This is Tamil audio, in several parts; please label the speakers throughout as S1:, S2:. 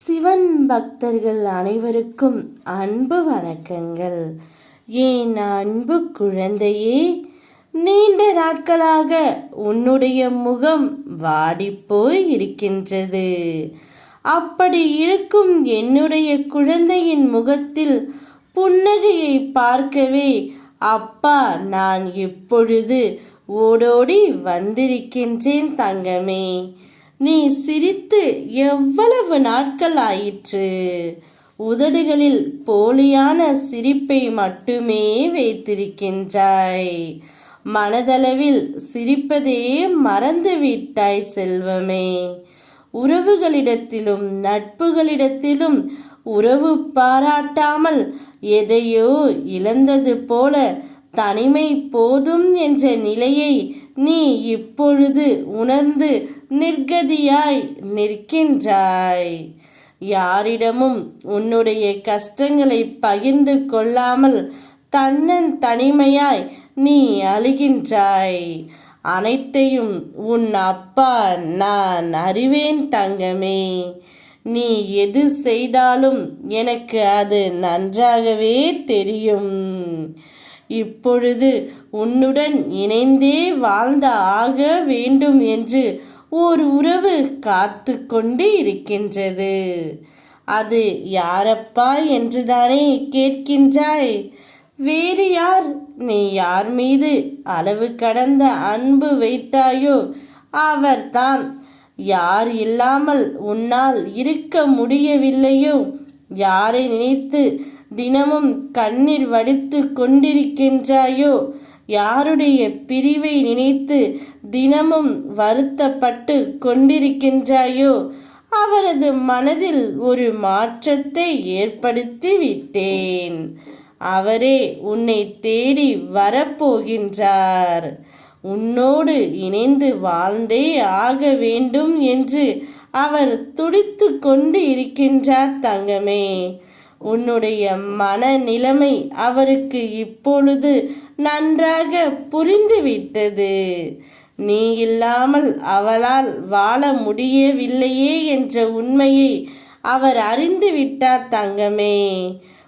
S1: சிவன் பக்தர்கள் அனைவருக்கும் அன்பு வணக்கங்கள். என் அன்பு குழந்தையே, நீண்ட நாட்களாக உன்னுடைய முகம் வாடிப்போய் இருக்கின்றது. அப்படி இருக்கும் என்னுடைய குழந்தையின் முகத்தில் புன்னகையை பார்க்கவே அப்பா நான் இப்பொழுது ஓடோடி வந்திருக்கின்றேன் தங்கமே. நீ சிரித்து எவ்வளவு நாட்கள் ஆயிற்று? உதடுகளில் போலியான சிரிப்பை மட்டுமே வைத்திருக்கின்றாய். மனதளவில் சிரிப்பதே மறந்துவிட்டாய் செல்வமே. உறவுகளிடத்திலும் நட்புகளிடத்திலும் உறவு பாராட்டாமல் எதையோ இழந்தது போல தனிமை போதும் என்ற நிலையை நீ இப்பொழுது உணர்ந்து நிர்கதியாய் நிற்கின்றாய். யாரிடமும் உன்னுடைய கஷ்டங்களை பகிர்ந்து கொள்ளாமல் தனிமையாய் நீ அழுகின்றாய். அனைத்தையும் உன் அப்பா நான் அறிவேன் தங்கமே. நீ எது செய்தாலும் எனக்கு அது நன்றாகவே தெரியும். இப்பொழுது உன்னுடன் இணைந்தே வாழ்ந்து ஆக வேண்டும் என்று ஒரு உறவு காத்து கொண்டு இருக்கின்றது. அது யாரப்பா என்றுதானே கேட்கின்றாய்? வேறு யார்? நீ யார் மீது அளவு கடந்த அன்பு வைத்தாயோ அவர்தான். யார் இல்லாமல் உன்னால் இருக்க முடியவில்லையோ, யாரை நினைத்து தினமும் கண்ணீர் வடித்து கொண்டிருக்கின்றாயோ, யாருடைய பிரிவை நினைத்து தினமும் வருத்தப்பட்டு கொண்டிருக்கின்றாயோ, அவரது மனதில் ஒரு மாற்றத்தை ஏற்படுத்தி விட்டேன். அவரே உன்னை தேடி வரப்போகின்றார். உன்னோடு இணைந்து வாழ்ந்தே ஆக வேண்டும் என்று அவர் துடித்து கொண்டு இருக்கின்றார் தங்கமே. உன்னுடைய மனநிலைமை அவருக்கு இப்பொழுது நன்றாக புரிந்துவிட்டது. நீ இல்லாமல் அவளால் வாழ முடியவில்லையே என்ற உண்மையை அவர் அறிந்து விட்டார் தங்கமே.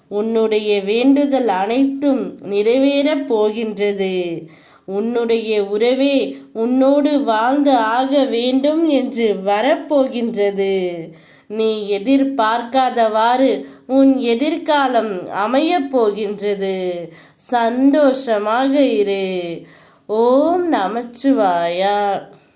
S1: உன்னுடைய வேண்டுதல் அனைத்தும் நிறைவேறப் போகின்றது. உன்னுடைய உறவே உன்னோடு வாழ்ந்து ஆக வேண்டும் என்று வரப்போகின்றது. நீ எதிர்பார்க்காதவாறு உன் எதிர்காலம் அமையப் போகின்றது. சந்தோஷமாக இரு. ஓம் நமச்சிவாயா.